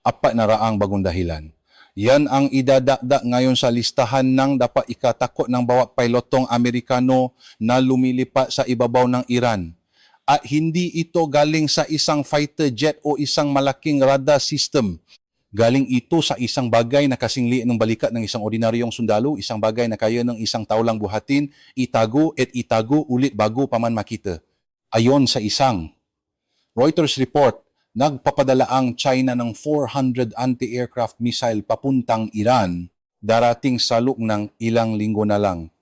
Apat na raang bagong dahilan. Yan ang idadagdag ngayon sa listahan ng dapat ikatakot ng bawat pilotong Amerikano na lumilipat sa ibabaw ng Iran. At hindi ito galing sa isang fighter jet o isang malaking radar system. Galing ito sa isang bagay na kasing liit ng balikat ng isang ordinaryong sundalo, isang bagay na kaya ng isang tao lang buhatin, itago at itago ulit bago pa man makita. Ayon sa isang Reuters report, nagpapadala ang China ng 400 anti-aircraft missile papuntang Iran darating sa loob ng ilang linggo na lang.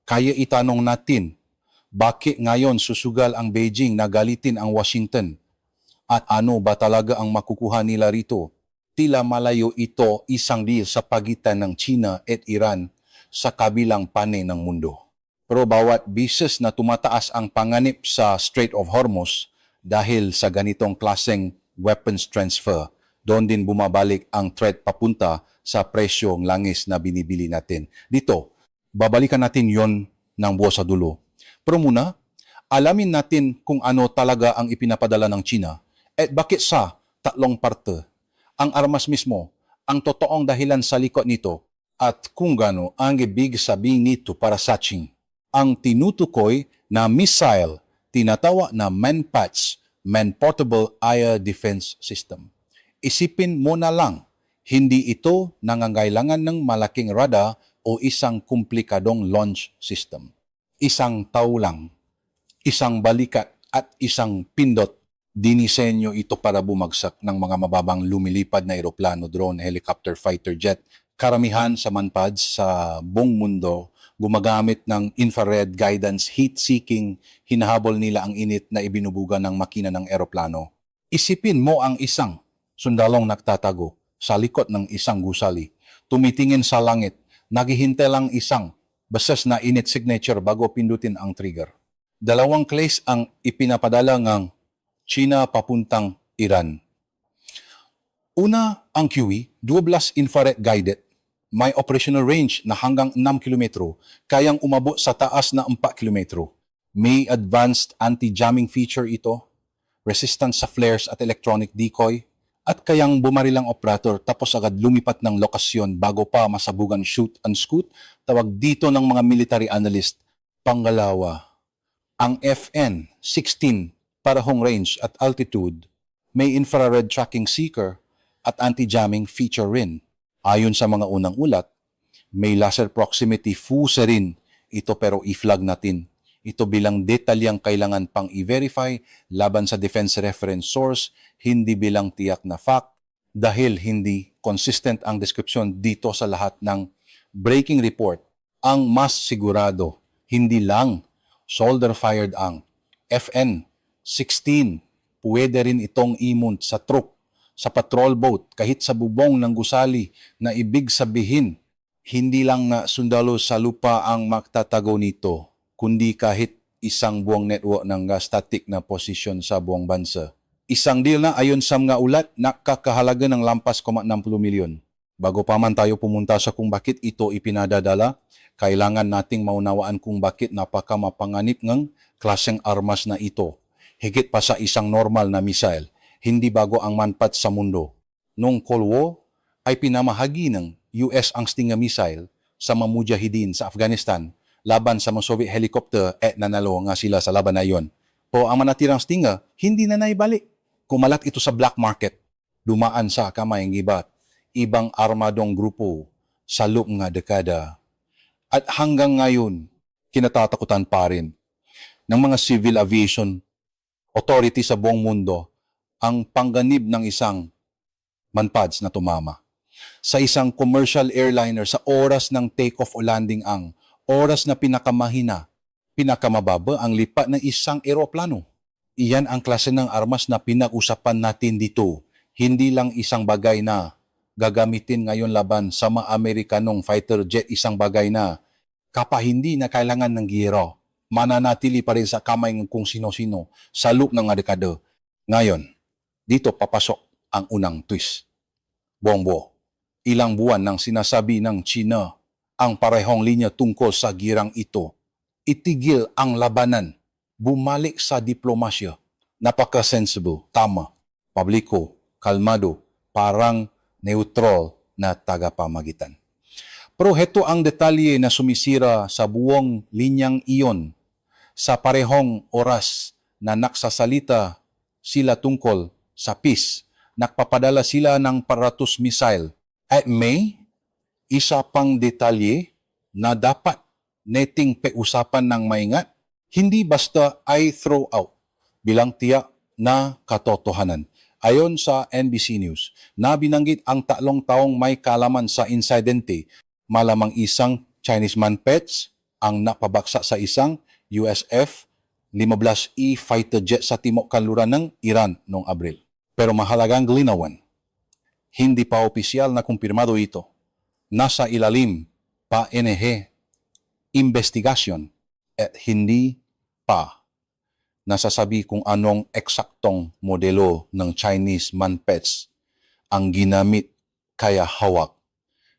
Kaya itanong natin, bakit ngayon susugal ang Beijing na galitin ang Washington? At ano ba talaga ang makukuha nila rito? Tila malayo ito isang deal sa pagitan ng China at Iran sa kabilang panig ng mundo. Pero bawat bisis na tumataas ang panganib sa Strait of Hormuz, dahil sa ganitong klaseng weapons transfer, doon din bumabalik ang threat papunta sa presyong langis na binibili natin. Dito, babalikan natin yon ng buo sa dulo. Pero muna, alamin natin kung ano talaga ang ipinapadala ng China at bakit sa tatlong parte. Ang armas mismo, ang totoong dahilan sa likod nito at kung gaano ang ibig sabihin nito para sa China. Ang tinutukoy na missile tinatawa na MANPADS, Man-Portable Air Defense System. Isipin mo na lang, hindi ito nangangailangan ng malaking radar o isang komplikadong launch system. Isang tao lang, isang balikat at isang pindot, dinisenyo ito para bumagsak ng mga mababang lumilipad na eroplano, drone, helicopter, fighter jet. Karamihan sa MANPADS sa buong mundo gumagamit ng infrared guidance heat-seeking, hinahabol nila ang init na ibinubuga ng makina ng eroplano. Isipin mo ang isang sundalong nagtatago sa likod ng isang gusali, tumitingin sa langit, naghihintay lang isang basas na init signature bago pindutin ang trigger. Dalawang clase ang ipinapadala ng China papuntang Iran. Una, ang QE, 12 infrared guided, may operational range na hanggang 6 kilometro, kayang umabot sa taas na 4 kilometro. May advanced anti-jamming feature ito, resistance sa flares at electronic decoy, at kayang bumaril ang operator tapos agad lumipat ng lokasyon bago pa masabugan shoot and scoot, tawag dito ng mga military analyst. Pangalawa, ang FN-16 parahong range at altitude, may infrared tracking seeker at anti-jamming feature rin. Ayon sa mga unang ulat, may laser proximity fuse rin ito pero i-flag natin. Ito bilang detalyang kailangan pang i-verify laban sa defense reference source, hindi bilang tiyak na fact dahil hindi consistent ang description dito sa lahat ng breaking report. Ang mas sigurado, hindi lang soldier-fired ang FN-16, pwede rin itong i-mount sa truck, sa patrol boat, kahit sa bubong ng gusali, na ibig sabihin, hindi lang na sundalo sa lupa ang magtatago nito, kundi kahit isang buong network ng static na posisyon sa buong bansa. Isang deal na ayon sa mga ulat, nakakahalaga ng lampas 60 milyon. Bago pa man tayo pumunta sa kung bakit ito ipinadadala, kailangan nating maunawaan kung bakit napakamapanganib ng klaseng armas na ito. Higit pa sa isang normal na missile, hindi bago ang MANPADS sa mundo. Noong Cold War ay pinamahagi ng US ang Stinger missile sa mga mujahideen sa Afghanistan laban sa mga Soviet helicopter at nanalo nga sila sa laban na iyon. O ang manatirang Stinger, hindi na naibalik. Kumalat ito sa black market, dumaan sa kamay ng ibang armadong grupo sa loob nga dekada. At hanggang ngayon, kinatatakutan pa rin ng mga civil aviation authority sa buong mundo ang pangganib ng isang MANPADS na tumama. Sa isang commercial airliner sa oras ng take-off o landing ang oras na pinakamahina, pinakamababa ang lipat ng isang eroplano. Iyan ang klase ng armas na pinag-usapan natin dito. Hindi lang isang bagay na gagamitin ngayon laban sa mga Amerikanong fighter jet, isang bagay na kapag hindi na kailangan ng giyero, mananatili pa rin sa kamay ng kung sino-sino sa loob ng dekada. Ngayon, dito papasok ang unang twist. Buong-buo, ilang buwan nang sinasabi ng China ang parehong linya tungkol sa girang ito. Itigil ang labanan, bumalik sa diplomasya. Napaka-sensible, tama, publiko, kalmado, parang neutral na tagapamagitan. Pero heto ang detalye na sumisira sa buong linyang iyon sa parehong oras na naksasalita sila tungkol sa peace. Nagpapadala sila ng paratus missile. At may isa pang detalye na dapat neting pag-usapan ng maingat, hindi basta ay throw out bilang tiyak na katotohanan. Ayon sa NBC News, na binanggit ang 3 taong may kalaman sa insidente, malamang isang Chinese manpets ang napabaksa sa isang USF 15E fighter jet sa timog kanluran ng Iran noong Abril. Pero mahalagang linawan, hindi pa opisyal na kumpirmado ito. Nasa ilalim pa NH investigasyon at hindi pa nasasabi kung anong eksaktong modelo ng Chinese manpets ang ginamit kaya hawak.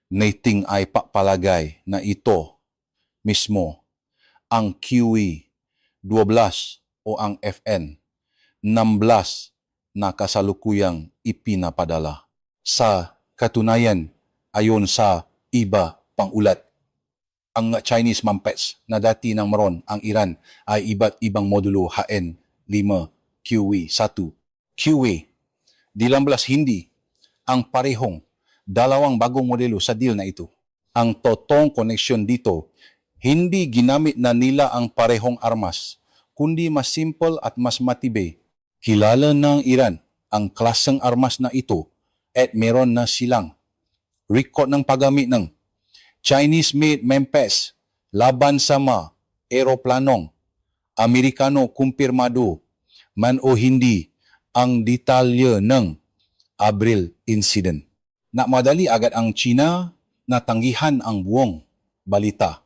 Nating ay papalagay na ito mismo ang QE-12 o ang FN-16 na kasalukuyang ipinapadala. Sa katunayan, ayon sa iba pang ulat, ang Chinese manpets na dati nang maroon ang Iran ay iba't ibang modulo HN-5 QE-1. QE-12 hindi ang parehong dalawang bagong modelo sa deal na ito. Ang totoong koneksyon dito, hindi ginamit na nila ang parehong armas, kundi mas simple at mas matibay. Kilala ng Iran ang klaseng armas na ito at meron na silang record ng paggamit ng Chinese-made manpets laban sa mga eroplanong Amerikano kumpirmado man o hindi ang detalye ng Abril incident. Na madali agad ang China na tanggihan ang buong balita.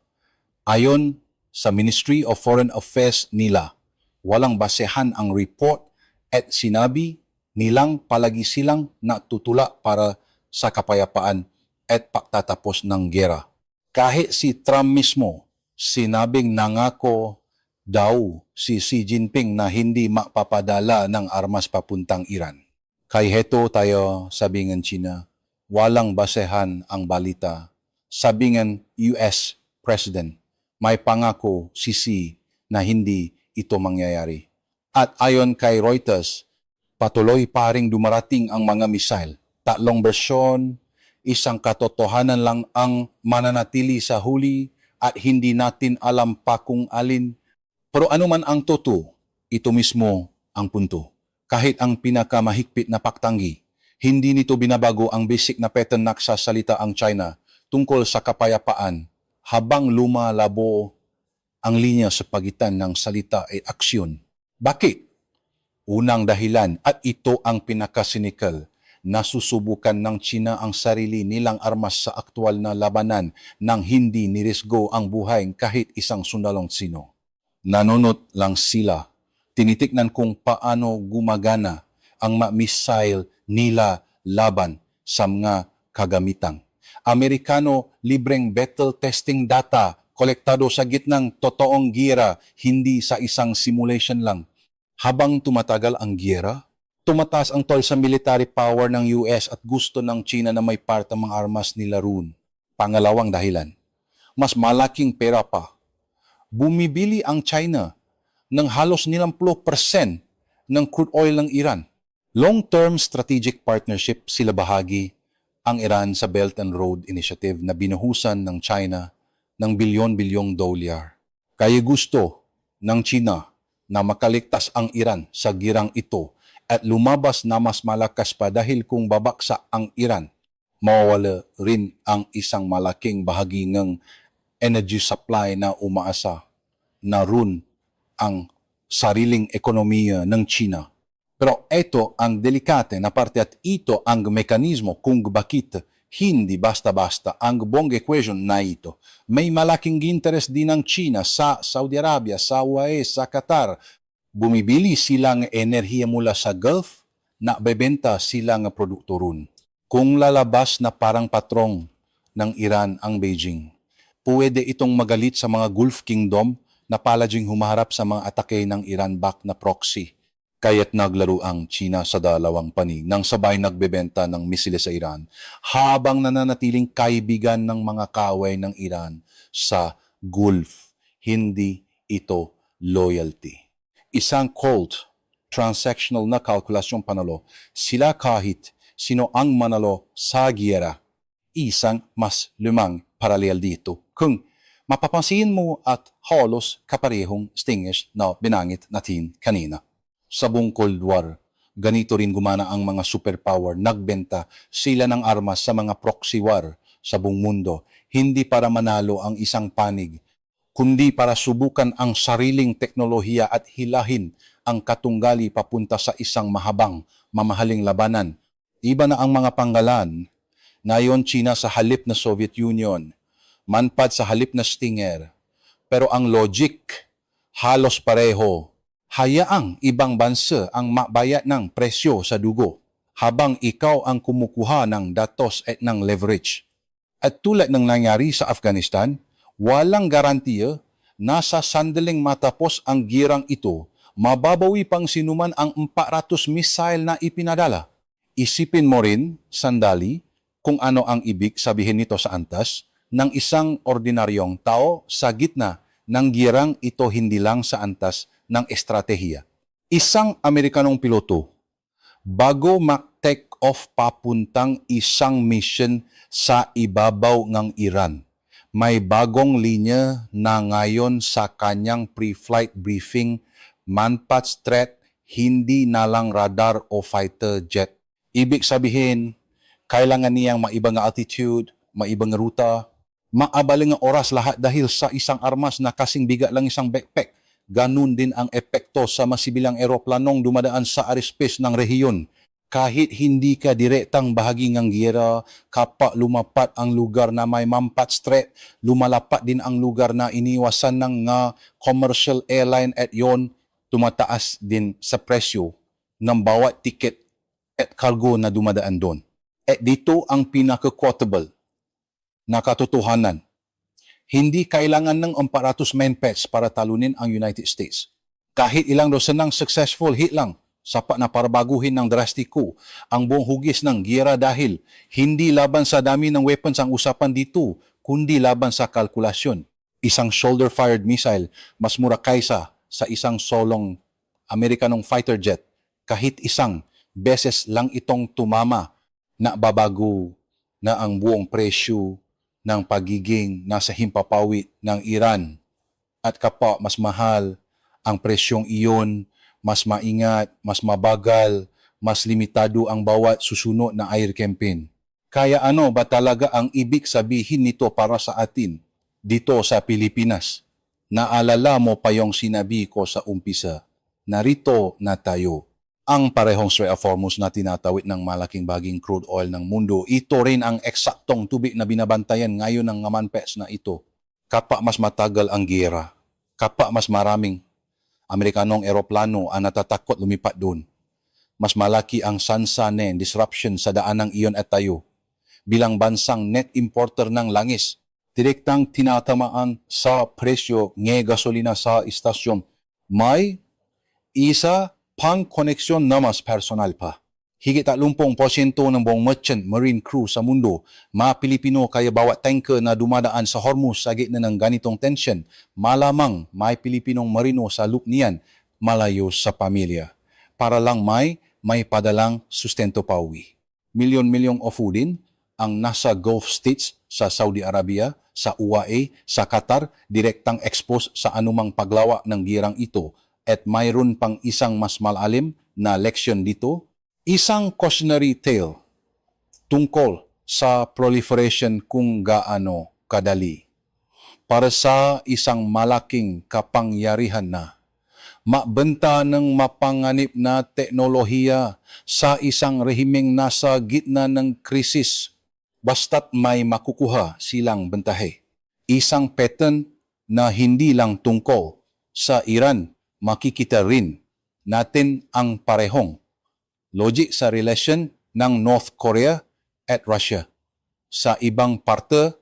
Ayon sa Ministry of Foreign Affairs nila, walang basehan ang report at sinabi nilang palagi silang natutula para sa kapayapaan at pagtatapos ng gera. Kahit si Trump mismo, sinabing nangako daw si Xi Jinping na hindi mapapadala ng armas papuntang Iran. Kay heto tayo sabi ng China, walang basehan ang balita. Sabi ng US President, may pangako si Xi na hindi ito mangyayari. At ayon kay Reuters, patuloy pa ring dumarating ang mga missile. 3 bersyon, isang katotohanan lang ang mananatili sa huli at hindi natin alam pa kung alin. Pero ano man ang totoo, ito mismo ang punto. Kahit ang pinakamahigpit na paktanggi, hindi nito binabago ang basic na pattern na nagsasalita ang China tungkol sa kapayapaan habang lumalabo ang linya sa pagitan ng salita at aksyon. Bakit? Unang dahilan, at ito ang pinakasinikal, nasusubukan ng China ang sarili nilang armas sa aktual na labanan nang hindi nirisgo ang buhay kahit isang sundalong sino. Nanunot lang sila. Tinitiknan kung paano gumagana ang missile nila laban sa mga kagamitang. Amerikano libreng battle testing data kolektado sa gitnang totoong giyera, hindi sa isang simulation lang. Habang tumatagal ang giyera, tumataas ang toll sa military power ng US at gusto ng China na may part ang mga armas nila roon. Pangalawang dahilan, mas malaking pera pa. Bumibili ang China ng halos 90% ng crude oil ng Iran. Long-term strategic partnership sila bahagi ang Iran sa Belt and Road Initiative na binuhusan ng China ng bilyon-bilyong dolyar. Kaya gusto ng China na makaligtas ang Iran sa girang ito at lumabas na mas malakas pa dahil kung babaksa ang Iran, mawawala rin ang isang malaking bahagi ng energy supply na umaasa na roon ang sariling ekonomiya ng China. Pero ito ang delikate na parte at ito ang mekanismo kung bakit hindi basta-basta ang buong equation na ito. May malaking interest din ng China sa Saudi Arabia, sa UAE, sa Qatar. Bumibili silang enerhiya mula sa Gulf na bebenta silang produkto roon. Kung lalabas na parang patrong ng Iran ang Beijing, pwede itong magalit sa mga Gulf Kingdom na palaging humaharap sa mga atake ng Iran-backed na proxy. Kaya't naglaro ang China sa dalawang panig nang sabay nagbebenta ng misiles sa Iran habang nananatiling kaibigan ng mga kaaway ng Iran sa Gulf. Hindi ito loyalty. Isang cold, transactional na kalkulasyong panalo, sila kahit sino ang manalo sa giyera. Isang mas lumang paralel dito. Kung mapapansin mo at halos kaparehong stingers na binangit natin kanina. Sa buong Cold War, ganito rin gumana ang mga superpower. Nagbenta sila ng armas sa mga proxy war sa buong mundo. Hindi para manalo ang isang panig, kundi para subukan ang sariling teknolohiya at hilahin ang katunggali papunta sa isang mahabang, mamahaling labanan. Iba na ang mga panggalan. Ngayon, China sa halip na Soviet Union, Manpad sa halip na Stinger. Pero ang logic, halos pareho. Hayaang ibang bansa ang mabayad ng presyo sa dugo habang ikaw ang kumukuha ng datos at ng leverage. At tulad ng nangyari sa Afghanistan, walang garantiya na sa sandaling matapos ang girang ito, mababawi pang sinuman ang 400 missile na ipinadala. Isipin mo rin, sandali, kung ano ang ibig sabihin nito sa antas ng isang ordinaryong tao sa gitna ng girang ito hindi lang sa antas ng estratehiya. Isang Amerikanong piloto, bago mag-take off papuntang isang mission sa ibabaw ng Iran, may bagong linya na ngayon sa kanyang pre-flight briefing, Manpad threat, hindi na lang radar o fighter jet. Ibig sabihin, kailangan niyang maibang altitude, maibang ruta, maabaling ang oras lahat dahil sa isang armas na kasing bigat lang isang backpack. Ganun din ang epekto sa masibilang eroplanong dumadaan sa airspace ng rehiyon. Kahit hindi ka direktang bahagi ng giyera, kapag lumapat ang lugar na may Manpad threat, lumalapat din ang lugar na iniwasan ng commercial airline at yon, tumataas din sa presyo ng bawat ticket at cargo na dumadaan doon. At dito ang pinaka-quotable na katotohanan. Hindi kailangan ng 400 manpads para talunin ang United States. Kahit ilang dosenang successful hit lang, sapat na para baguhin ng drastiko ang buong hugis ng giyera dahil hindi laban sa dami ng weapons ang usapan dito, kundi laban sa kalkulasyon. Isang shoulder-fired missile mas mura kaysa sa isang solong Amerikanong fighter jet. Kahit isang beses lang itong tumama na babago na ang buong presyo ng pagiging nasa himpapawid ng Iran. At kapag mas mahal ang presyong iyon, mas maingat, mas mabagal, mas limitado ang bawat susunod na air campaign. Kaya ano ba talaga ang ibig sabihin nito para sa atin dito sa Pilipinas? Naalala mo pa yung sinabi ko sa umpisa, narito na tayo. Ang parehong Strait of Hormuz na tinatawid ng malaking baging crude oil ng mundo, ito rin ang eksaktong tubig na binabantayan ngayon ng Manpads na ito. Kapag mas matagal ang giyera, kapag mas maraming Amerikanong eroplano ang natatakot lumipat doon, mas malaki ang sansanin, disruption sa daanang iyon at tayo. Bilang bansang net importer ng langis, direktang tinatamaan sa presyo ng gasolina sa istasyon, may isa pang koneksyon na mas personal pa. Higit 30% ng buong merchant marine crew sa mundo, mga Pilipino kaya bawat tanker na dumadaan sa Hormuz sa gitna ng ganitong tension, malamang may Pilipinong marino sa loop niyan, malayo sa pamilya. Para lang may padalang sustento pa uwi. Milyon-milyong ofudin ang nasa Gulf States sa Saudi Arabia, sa UAE, sa Qatar, direktang expose sa anumang paglawa ng girang ito. At mayroon pang isang mas malalim na leksyon dito, isang cautionary tale tungkol sa proliferation kung gaano kadali. Para sa isang malaking kapangyarihan na mabenta ng mapanganib na teknolohiya sa isang rehimeng nasa gitna ng krisis, basta't may makukuha silang bentahe. Isang pattern na hindi lang tungkol sa Iran, makikita rin natin ang parehong logic sa relasyon ng North Korea at Russia. Sa ibang parte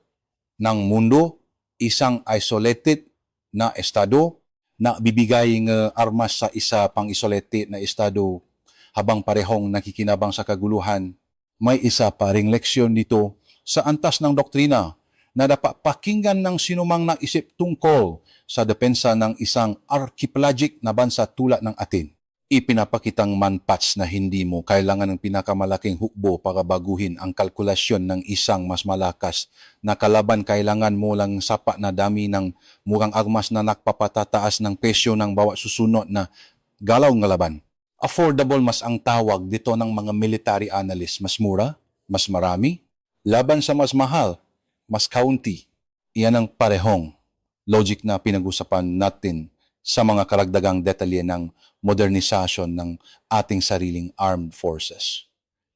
ng mundo, isang isolated na estado na bibigay ng armas sa isa pang isolate na estado habang parehong nakikinabang sa kaguluhan. May isa pa ring leksyon dito sa antas ng doktrina na dapat pakinggan ng sinumang nag-isip tungkol sa depensa ng isang archipelagic na bansa tulad ng atin. Ipinapakitang manpats na hindi mo kailangan ng pinakamalaking hukbo para baguhin ang kalkulasyon ng isang mas malakas na kalaban. Kailangan mo lang sapat na dami ng murang armas na nakpapatataas ng presyo ng bawat susunod na galaw ng laban. Affordable mas ang tawag dito ng mga military analysts. Mas mura, mas marami, laban sa mas mahal, mas kaunti. Iyan ang parehong logic na pinag-usapan natin sa mga karagdagang detalye ng modernisasyon ng ating sariling armed forces.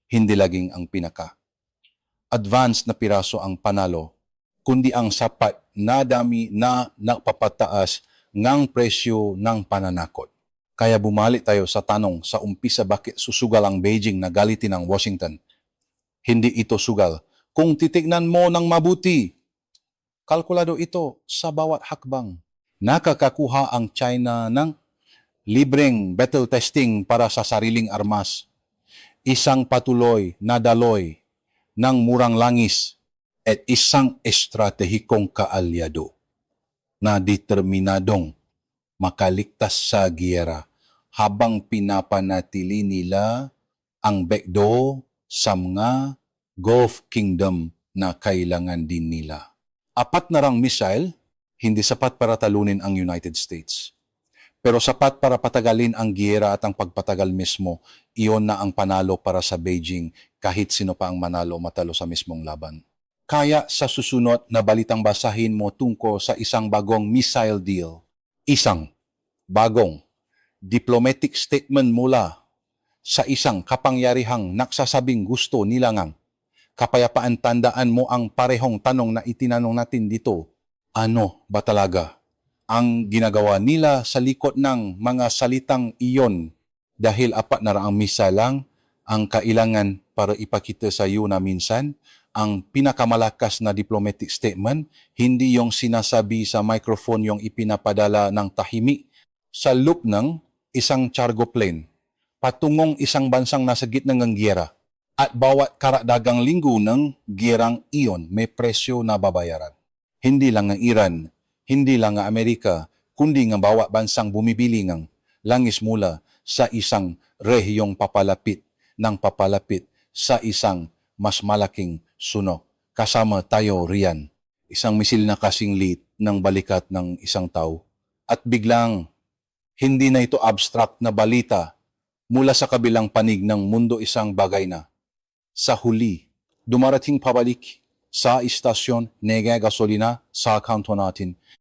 Hindi laging ang pinaka-advanced na piraso ang panalo, kundi ang sapat na dami na napapataas ng presyo ng pananakot. Kaya bumalik tayo sa tanong sa umpisa, bakit susugal ang Beijing na galitin ang Washington? Hindi ito sugal. Kung titignan mo ng mabuti, kalkulado ito sa bawat hakbang. Nakakakuha ang China ng libreng battle testing para sa sariling armas. Isang patuloy na daloy ng murang langis at isang estratehikong kaalyado na determinadong makaligtas sa giyera habang pinapanatili nila ang backdoor sa mga Gulf Kingdom na kailangan din nila. 4 na rang missile, hindi sapat para talunin ang United States. Pero sapat para patagalin ang giyera at ang pagpatagal mismo, iyon na ang panalo para sa Beijing kahit sino pa ang manalo o matalo sa mismong laban. Kaya sa susunod na balitang basahin mo tungkol sa isang bagong missile deal, isang bagong diplomatic statement mula sa isang kapangyarihang nagsasabing gusto nilangang kapayapaan. Tandaan mo ang parehong tanong na itinanong natin dito. Ano ba talaga ang ginagawa nila sa likod ng mga salitang iyon? Dahil 4 na raang misa lang ang kailangan para ipakita sa iyo na minsan ang pinakamalakas na diplomatic statement, hindi yung sinasabi sa microphone, yung ipinapadala ng tahimik sa loop ng isang cargo plane patungong isang bansang nasa gitna ng giyera. At bawat karagdagang linggo ng giyerang iyon may presyo na babayaran. Hindi lang ang Iran, hindi lang ang Amerika, kundi ng bawat bansang bumibili ng langis mula sa isang rehiyong papalapit sa isang mas malaking sunog. Kasama tayo riyan, isang misil na kasing liit ng balikat ng isang tao. At biglang, hindi na ito abstract na balita mula sa kabilang panig ng mundo, isang bagay na sa huli, dumarating pabalik sa istasyon, gasolina sa kanto natin.